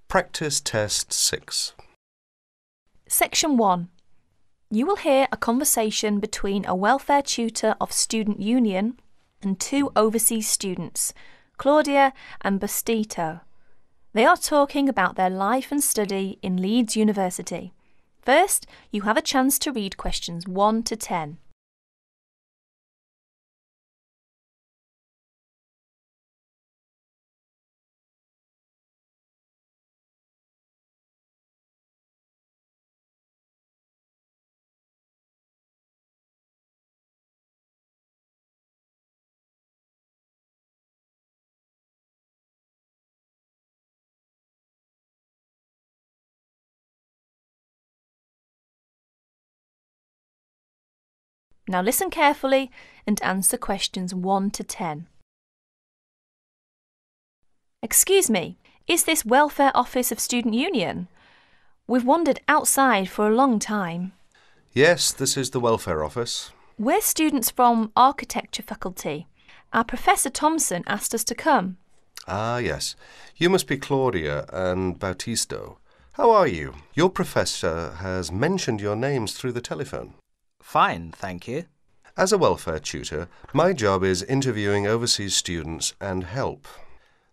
Practice Test 6. Section 1. You will hear a conversation between a welfare tutor of Student Union and two overseas students, Claudia and Bastito. They are talking about their life and study in Leeds University. First, you have a chance to read questions 1 to 10. Now listen carefully and answer questions 1 to 10. Excuse me, is this Welfare Office of Student Union? We've wandered outside for a long time. Yes, this is the Welfare Office. We're students from Architecture faculty. Our Professor Thompson asked us to come. Ah, yes. You must be Claudia and Bautisto. How are you? Your professor has mentioned your names through the telephone. Fine, thank you. As a welfare tutor, my job is interviewing overseas students and help.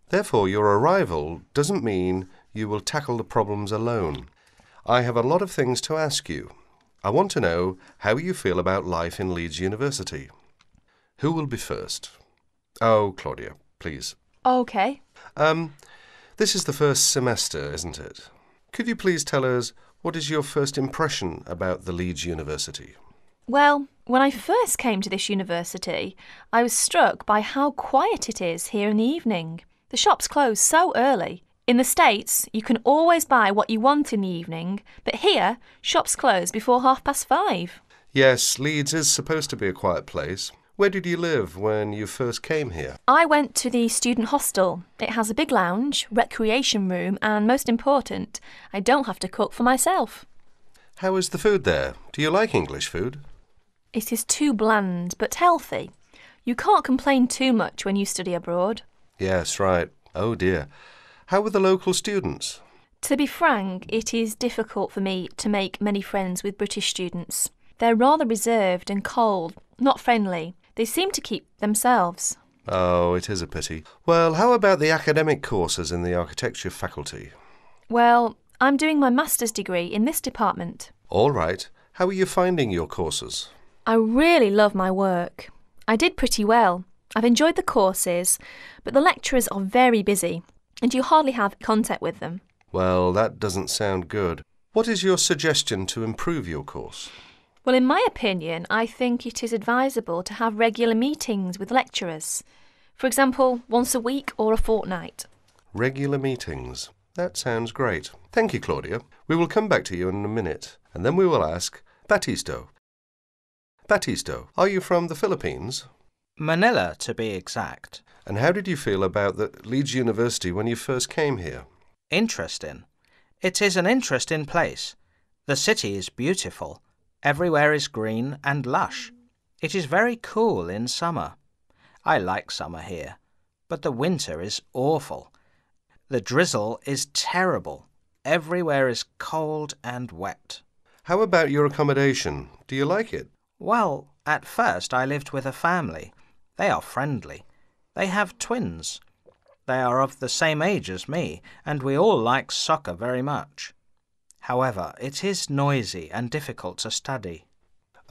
Therefore, your arrival doesn't mean you will tackle the problems alone. I have a lot of things to ask you. I want to know how you feel about life in Leeds University. Who will be first? Oh, Claudia, please. OK. This is the first semester, isn't it? Could you please tell us what is your first impression about the Leeds University? Well, when I first came to this university, I was struck by how quiet it is here in the evening. The shops close so early. In the States, you can always buy what you want in the evening, but here, shops close before 5:30. Yes, Leeds is supposed to be a quiet place. Where did you live when you first came here? I went to the student hostel. It has a big lounge, recreation room, and most important, I don't have to cook for myself. How is the food there? Do you like English food? It is too bland, but healthy. You can't complain too much when you study abroad. Yes, right. Oh dear. How were the local students? To be frank, it is difficult for me to make many friends with British students. They're rather reserved and cold, not friendly. They seem to keep themselves. Oh, it is a pity. Well, how about the academic courses in the architecture faculty? Well, I'm doing my master's degree in this department. All right. How are you finding your courses? I really love my work. I did pretty well. I've enjoyed the courses, but the lecturers are very busy, and you hardly have contact with them. Well, that doesn't sound good. What is your suggestion to improve your course? Well, in my opinion, I think it is advisable to have regular meetings with lecturers. For example, once a week or a fortnight. Regular meetings. That sounds great. Thank you, Claudia. We will come back to you in a minute, and then we will ask Batisto. Batisto, are you from the Philippines? Manila, to be exact. And how did you feel about the Leeds University when you first came here? Interesting. It is an interesting place. The city is beautiful. Everywhere is green and lush. It is very cool in summer. I like summer here, but the winter is awful. The drizzle is terrible. Everywhere is cold and wet. How about your accommodation? Do you like it? Well, at first I lived with a family. They are friendly. They have twins. They are of the same age as me, and we all like soccer very much. However, it is noisy and difficult to study.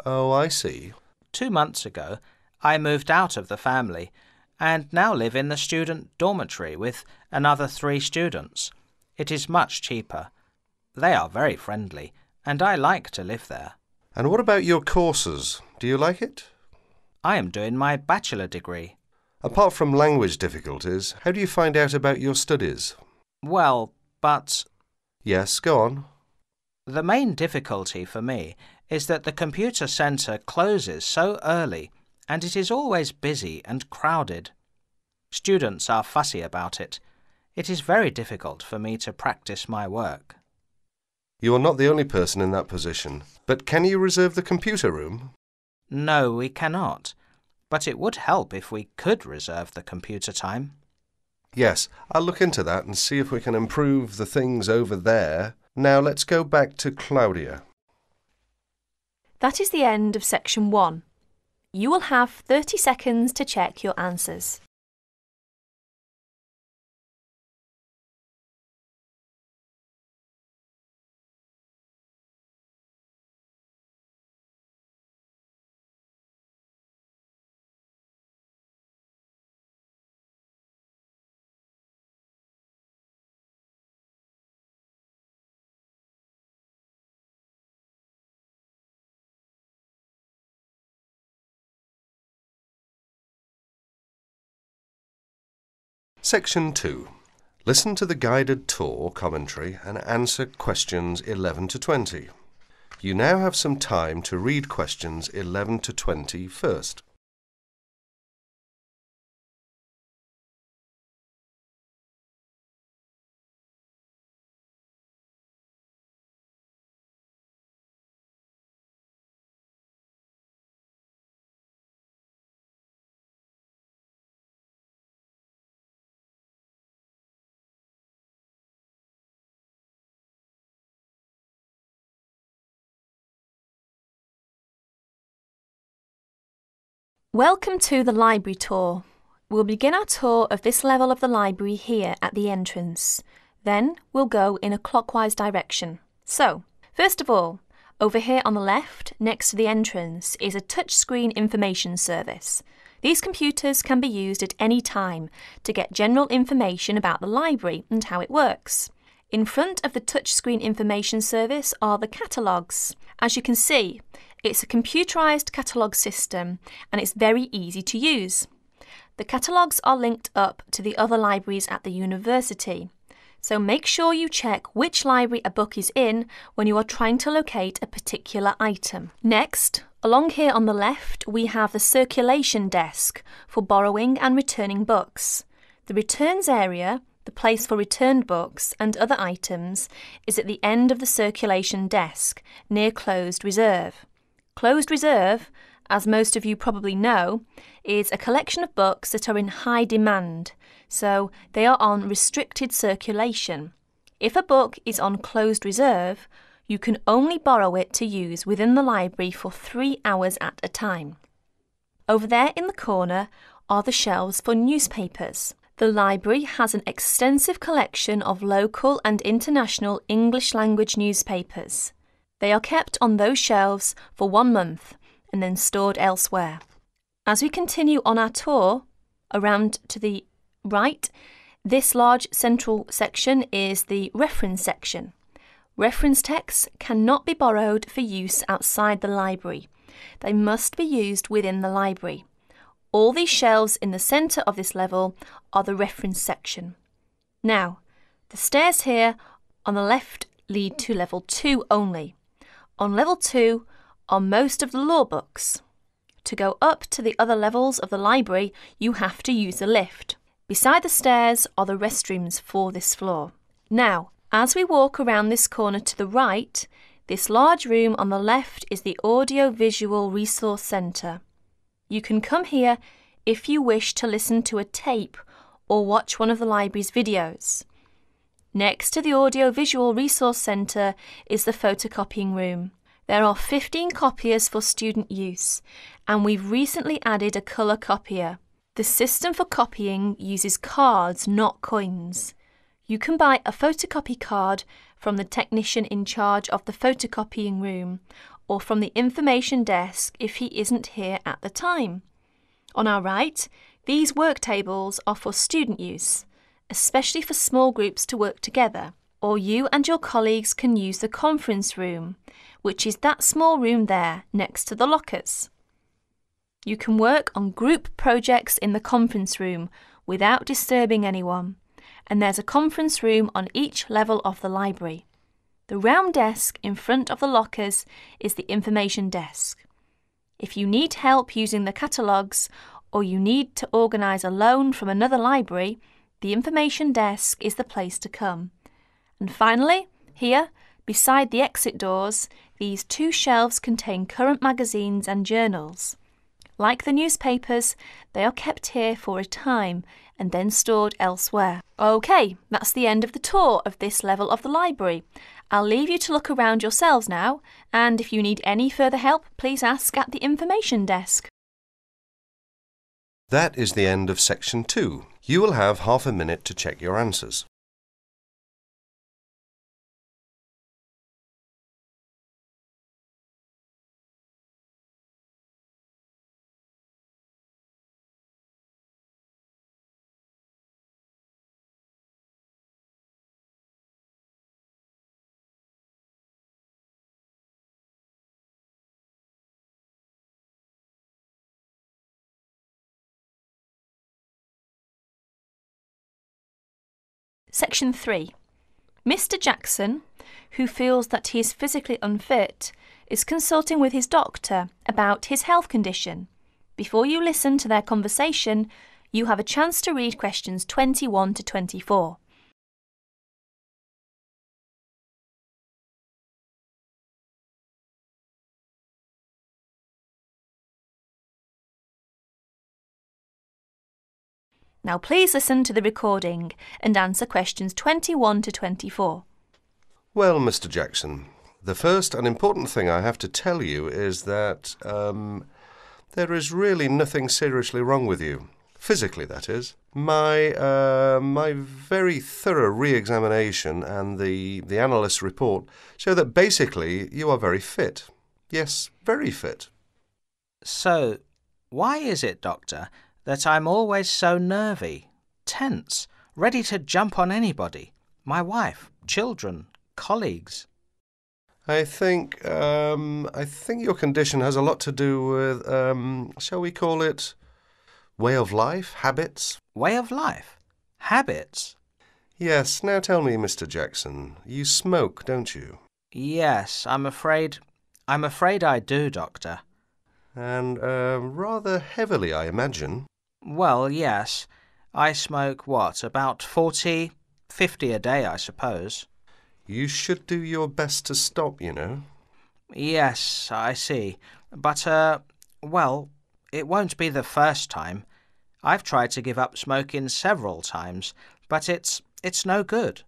Oh, I see. 2 months ago, I moved out of the family and now live in the student dormitory with another 3 students. It is much cheaper. They are very friendly, and I like to live there. And what about your courses? Do you like it? I am doing my bachelor degree. Apart from language difficulties, how do you find out about your studies? Well, but... Yes, go on. The main difficulty for me is that the computer centre closes so early, and it is always busy and crowded. Students are fussy about it. It is very difficult for me to practice my work. You are not the only person in that position, but can you reserve the computer room? No, we cannot, but it would help if we could reserve the computer time. Yes, I'll look into that and see if we can improve the things over there. Now let's go back to Claudia. That is the end of section 1. You will have 30 seconds to check your answers. Section 2. Listen to the guided tour commentary and answer questions 11 to 20. You now have some time to read questions 11 to 20 first. Welcome to the library tour. We'll begin our tour of this level of the library here at the entrance. Then we'll go in a clockwise direction. So, first of all, over here on the left, next to the entrance, is a touchscreen information service. These computers can be used at any time to get general information about the library and how it works. In front of the touchscreen information service are the catalogues. As you can see, it's a computerised catalogue system and it's very easy to use. The catalogues are linked up to the other libraries at the university, so make sure you check which library a book is in when you are trying to locate a particular item. Next, along here on the left, we have the circulation desk for borrowing and returning books. The returns area, the place for returned books and other items, is at the end of the circulation desk, near closed reserve. Closed reserve, as most of you probably know, is a collection of books that are in high demand, so they are on restricted circulation. If a book is on closed reserve, you can only borrow it to use within the library for 3 hours at a time. Over there in the corner are the shelves for newspapers. The library has an extensive collection of local and international English language newspapers. They are kept on those shelves for 1 month and then stored elsewhere. As we continue on our tour, around to the right, this large central section is the reference section. Reference texts cannot be borrowed for use outside the library. They must be used within the library. All these shelves in the centre of this level are the reference section. Now, the stairs here on the left lead to level 2 only. On level 2 are most of the law books. To go up to the other levels of the library, you have to use a lift. Beside the stairs are the restrooms for this floor. Now, as we walk around this corner to the right, this large room on the left is the Audio-Visual Resource Centre. You can come here if you wish to listen to a tape or watch one of the library's videos. Next to the Audio-Visual Resource Centre is the photocopying room. There are 15 copiers for student use, and we've recently added a colour copier. The system for copying uses cards, not coins. You can buy a photocopy card from the technician in charge of the photocopying room, or from the information desk if he isn't here at the time. On our right, these work tables are for student use, especially for small groups to work together, or you and your colleagues can use the conference room, which is that small room there next to the lockers. You can work on group projects in the conference room without disturbing anyone, and there's a conference room on each level of the library. The round desk in front of the lockers is the information desk. If you need help using the catalogues, or you need to organise a loan from another library, the information desk is the place to come. And finally, here, beside the exit doors, these 2 shelves contain current magazines and journals. Like the newspapers, they are kept here for a time and then stored elsewhere. OK, that's the end of the tour of this level of the library. I'll leave you to look around yourselves now, and if you need any further help, please ask at the information desk. That is the end of section 2. You will have half a minute to check your answers. Section 3. Mr. Jackson, who feels that he is physically unfit, is consulting with his doctor about his health condition. Before you listen to their conversation, you have a chance to read questions 21 to 24. Now please listen to the recording and answer questions 21 to 24. Well, Mr. Jackson, the first and important thing I have to tell you is that there is really nothing seriously wrong with you. Physically, that is. My very thorough re-examination and the analyst's report show that basically you are very fit. Yes, very fit. So, why is it, Doctor, that I'm always so nervy, tense, ready to jump on anybody? My wife, children, colleagues. I think your condition has a lot to do with, shall we call it, way of life, habits? Way of life? Habits? Yes. Now tell me, Mr. Jackson, you smoke, don't you? Yes, I'm afraid I do, Doctor. And rather heavily, I imagine. Well, yes. I smoke, about 40, 50 a day, I suppose. You should do your best to stop, you know. Yes, I see. But, it won't be the first time. I've tried to give up smoking several times, but it's no good.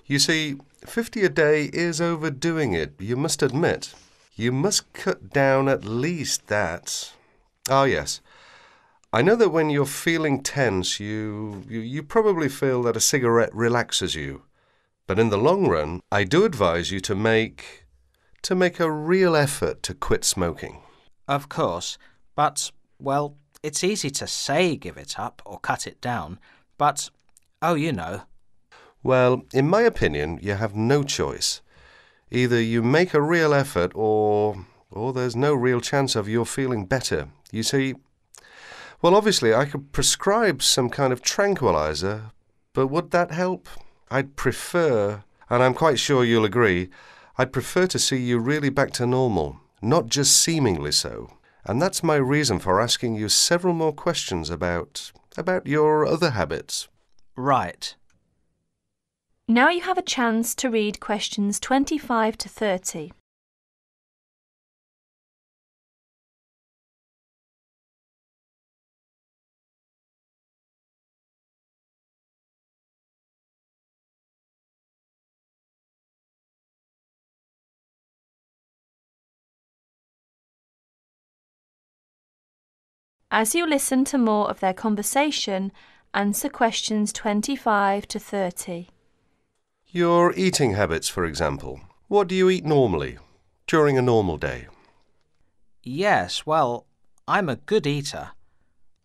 You see, 50 a day is overdoing it, you must admit. You must cut down at least that. Ah, yes. I know that when you're feeling tense, you probably feel that a cigarette relaxes you. But in the long run, I do advise you to make a real effort to quit smoking. Of course, but, it's easy to say give it up or cut it down, but, you know. Well, in my opinion, you have no choice. Either you make a real effort or there's no real chance of your feeling better. You see, well, obviously I could prescribe some kind of tranquilizer, but would that help? I'd prefer, and I'm quite sure you'll agree, I'd prefer to see you really back to normal, not just seemingly so. And that's my reason for asking you several more questions about your other habits. Right. Now you have a chance to read questions 25 to 30. As you listen to more of their conversation, answer questions 25 to 30. Your eating habits, for example. What do you eat normally, during a normal day? Yes, I'm a good eater.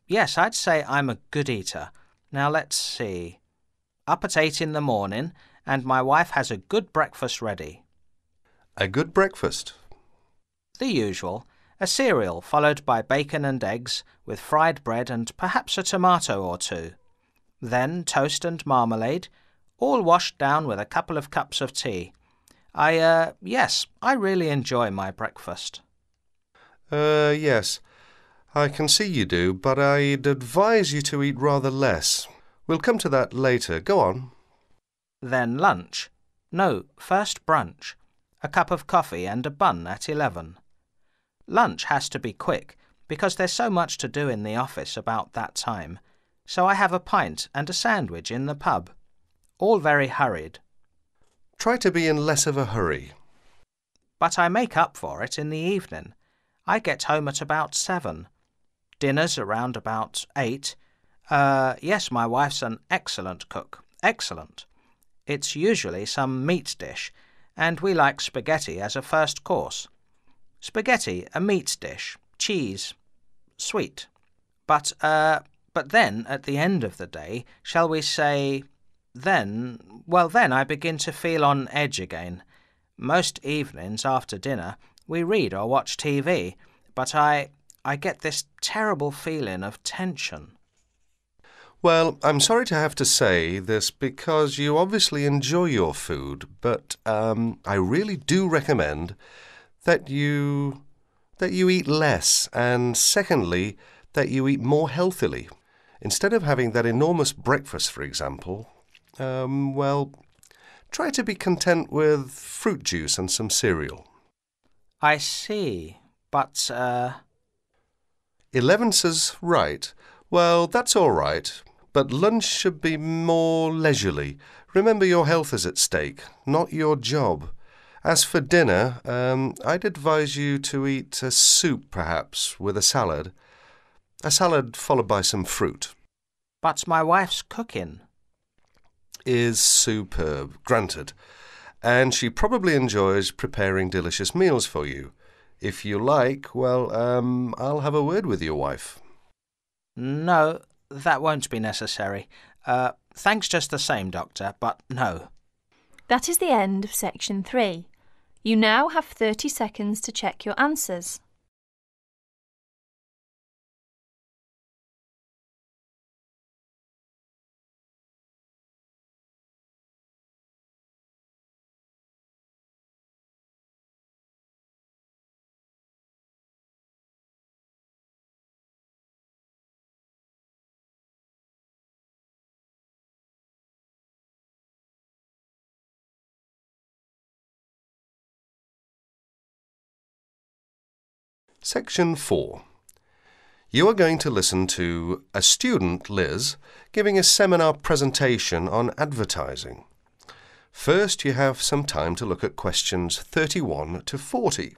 Yes, I'd say I'm a good eater. Now let's see. Up at 8 in the morning, and my wife has a good breakfast ready. A good breakfast? The usual. A cereal followed by bacon and eggs with fried bread and perhaps a tomato or two. Then toast and marmalade, all washed down with a couple of cups of tea. Yes, I really enjoy my breakfast. Yes, I can see you do, but I'd advise you to eat rather less. We'll come to that later. Go on. Then lunch. No, first brunch. A cup of coffee and a bun at 11. Lunch has to be quick, because there's so much to do in the office about that time, so I have a pint and a sandwich in the pub. All very hurried. Try to be in less of a hurry. But I make up for it in the evening. I get home at about 7. Dinner's around about 8. Yes, my wife's an excellent cook. Excellent. It's usually some meat dish, and we like spaghetti as a first course. Spaghetti, a meat dish, cheese, sweet. But then, at the end of the day, shall we say, then I begin to feel on edge again. Most evenings after dinner we read or watch TV, but I get this terrible feeling of tension. Well, I'm sorry to have to say this because you obviously enjoy your food, but I really do recommend that you eat less, and secondly, that you eat more healthily. Instead of having that enormous breakfast, for example, try to be content with fruit juice and some cereal. I see, but 11 says right. Well, that's all right, but lunch should be more leisurely. Remember, your health is at stake, not your job. As for dinner, I'd advise you to eat a soup, perhaps, with a salad. A salad followed by some fruit. But my wife's cooking is superb, granted, and she probably enjoys preparing delicious meals for you. If you like, I'll have a word with your wife. No, that won't be necessary. Thanks just the same, Doctor, but no. That is the end of section 3. You now have 30 seconds to check your answers. Section 4. You are going to listen to a student, Liz, giving a seminar presentation on advertising. First, you have some time to look at questions 31 to 40.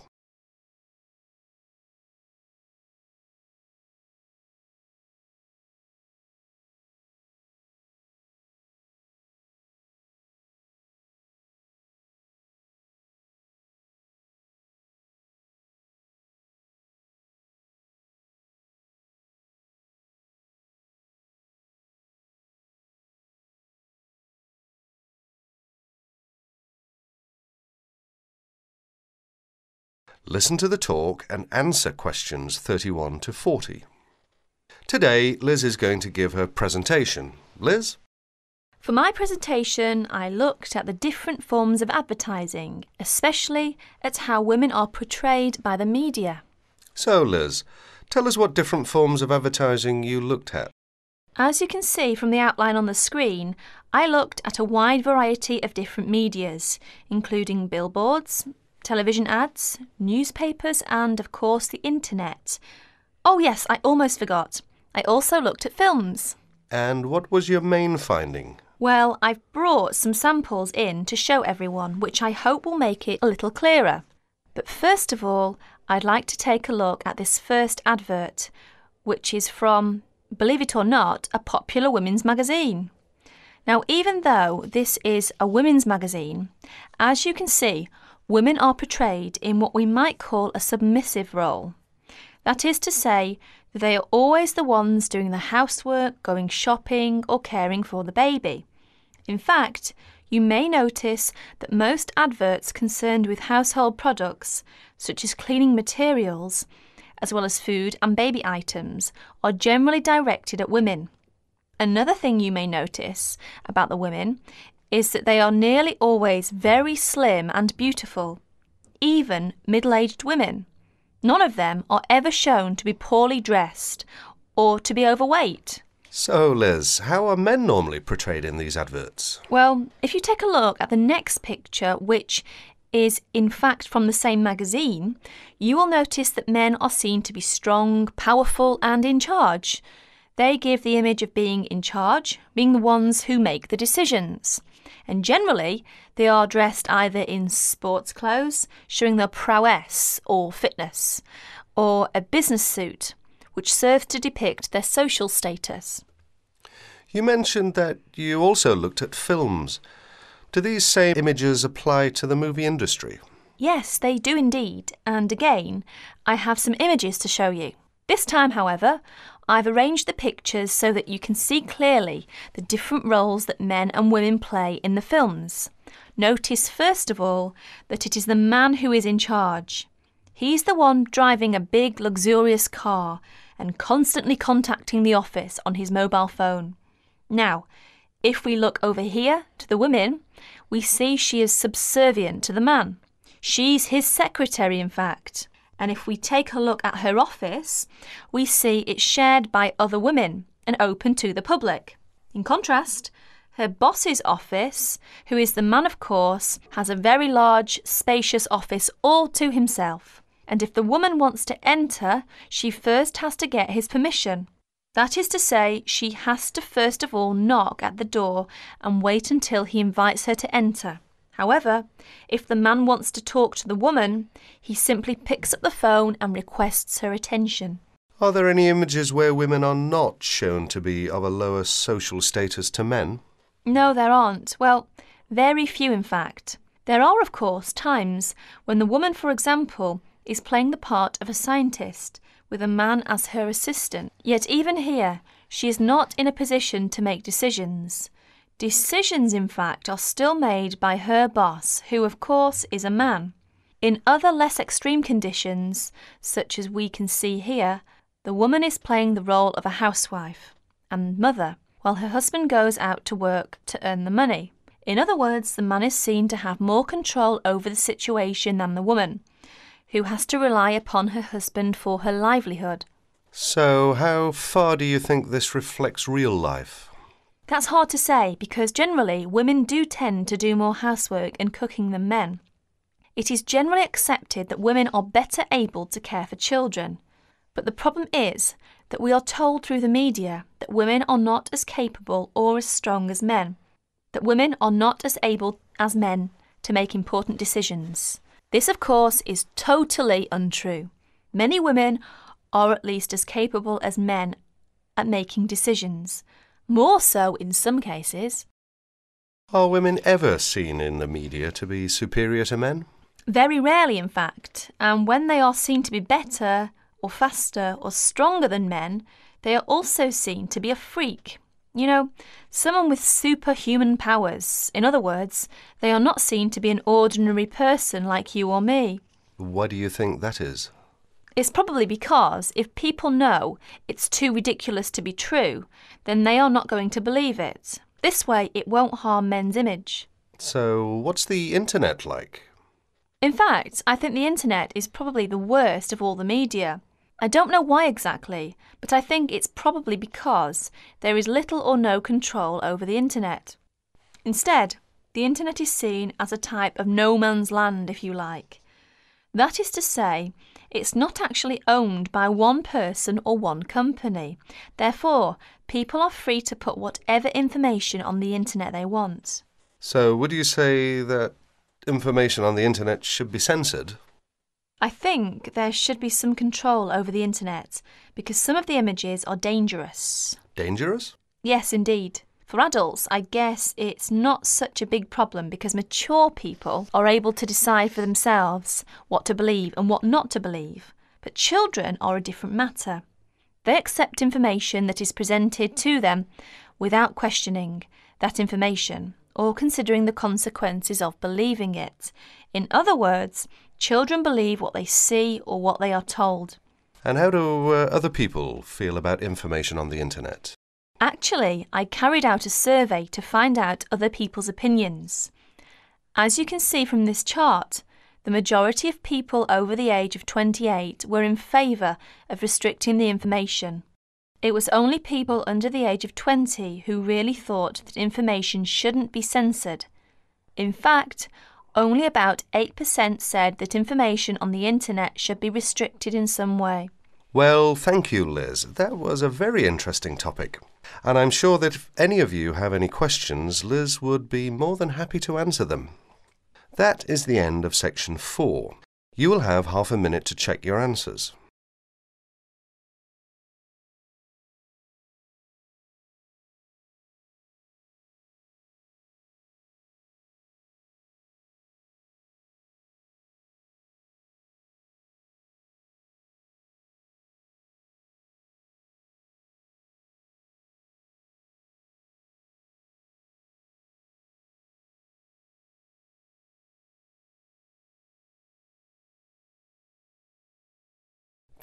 Listen to the talk and answer questions 31 to 40. Today, Liz is going to give her presentation. Liz? For my presentation, I looked at the different forms of advertising, especially at how women are portrayed by the media. So, Liz, tell us what different forms of advertising you looked at. As you can see from the outline on the screen, I looked at a wide variety of different medias, including billboards, television ads, newspapers and, of course, the internet. Oh yes, I almost forgot. I also looked at films. And what was your main finding? Well, I've brought some samples in to show everyone, which I hope will make it a little clearer. But first of all, I'd like to take a look at this first advert, which is from, believe it or not, a popular women's magazine. Now, even though this is a women's magazine, as you can see, women are portrayed in what we might call a submissive role. That is to say, that they are always the ones doing the housework, going shopping or caring for the baby. In fact, you may notice that most adverts concerned with household products, such as cleaning materials, as well as food and baby items, are generally directed at women. Another thing you may notice about the women is that they are nearly always very slim and beautiful, even middle-aged women. None of them are ever shown to be poorly dressed or to be overweight. So, Liz, how are men normally portrayed in these adverts? Well, if you take a look at the next picture, which is in fact from the same magazine, you will notice that men are seen to be strong, powerful and in charge. They give the image of being in charge, being the ones who make the decisions. And generally, they are dressed either in sports clothes, showing their prowess or fitness, or a business suit, which serves to depict their social status. You mentioned that you also looked at films. Do these same images apply to the movie industry? Yes, they do indeed, and again, I have some images to show you. This time, however, I've arranged the pictures so that you can see clearly the different roles that men and women play in the films. Notice first of all that it is the man who is in charge. He's the one driving a big, luxurious car and constantly contacting the office on his mobile phone. Now, if we look over here to the women, we see she is subservient to the man. She's his secretary, in fact. And if we take a look at her office, we see it's shared by other women and open to the public. In contrast, her boss's office, who is the man of course, has a very large, spacious office all to himself. And if the woman wants to enter, she first has to get his permission. That is to say, she has to first of all knock at the door and wait until he invites her to enter. However, if the man wants to talk to the woman, he simply picks up the phone and requests her attention. Are there any images where women are not shown to be of a lower social status to men? No, there aren't. Well, very few in fact. There are, of course, times when the woman, for example, is playing the part of a scientist, with a man as her assistant. Yet even here, she is not in a position to make decisions. Decisions, in fact, are still made by her boss, who, of course, is a man. In other less extreme conditions, such as we can see here, the woman is playing the role of a housewife and mother, while her husband goes out to work to earn the money. In other words, the man is seen to have more control over the situation than the woman, who has to rely upon her husband for her livelihood. So, how far do you think this reflects real life? That's hard to say because generally women do tend to do more housework and cooking than men. It is generally accepted that women are better able to care for children. But the problem is that we are told through the media that women are not as capable or as strong as men, that women are not as able as men to make important decisions. This, of course, is totally untrue. Many women are at least as capable as men at making decisions, more so in some cases. Are women ever seen in the media to be superior to men? Very rarely, in fact, and when they are seen to be better or faster or stronger than men, they are also seen to be a freak. You know, someone with superhuman powers. In other words, they are not seen to be an ordinary person like you or me. Why do you think that is? It's probably because if people know it's too ridiculous to be true, then they are not going to believe it. This way, it won't harm men's image. So, what's the internet like? In fact, I think the internet is probably the worst of all the media. I don't know why exactly, but I think it's probably because there is little or no control over the internet. Instead, the internet is seen as a type of no man's land, if you like. That is to say, it's not actually owned by one person or one company. Therefore, people are free to put whatever information on the internet they want. So, would you say that information on the internet should be censored? I think there should be some control over the internet because some of the images are dangerous. Dangerous? Yes, indeed. For adults, I guess it's not such a big problem because mature people are able to decide for themselves what to believe and what not to believe. But children are a different matter. They accept information that is presented to them without questioning that information or considering the consequences of believing it. In other words, children believe what they see or what they are told. And how do other people feel about information on the internet? Actually, I carried out a survey to find out other people's opinions. As you can see from this chart, the majority of people over the age of 28 were in favour of restricting the information. It was only people under the age of 20 who really thought that information shouldn't be censored. In fact, Only about 8% said that information on the internet should be restricted in some way. Well, thank you, Liz. That was a very interesting topic. And I'm sure that if any of you have any questions, Liz would be more than happy to answer them. That is the end of section 4. You will have half a minute to check your answers.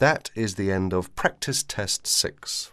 That is the end of practice test 6.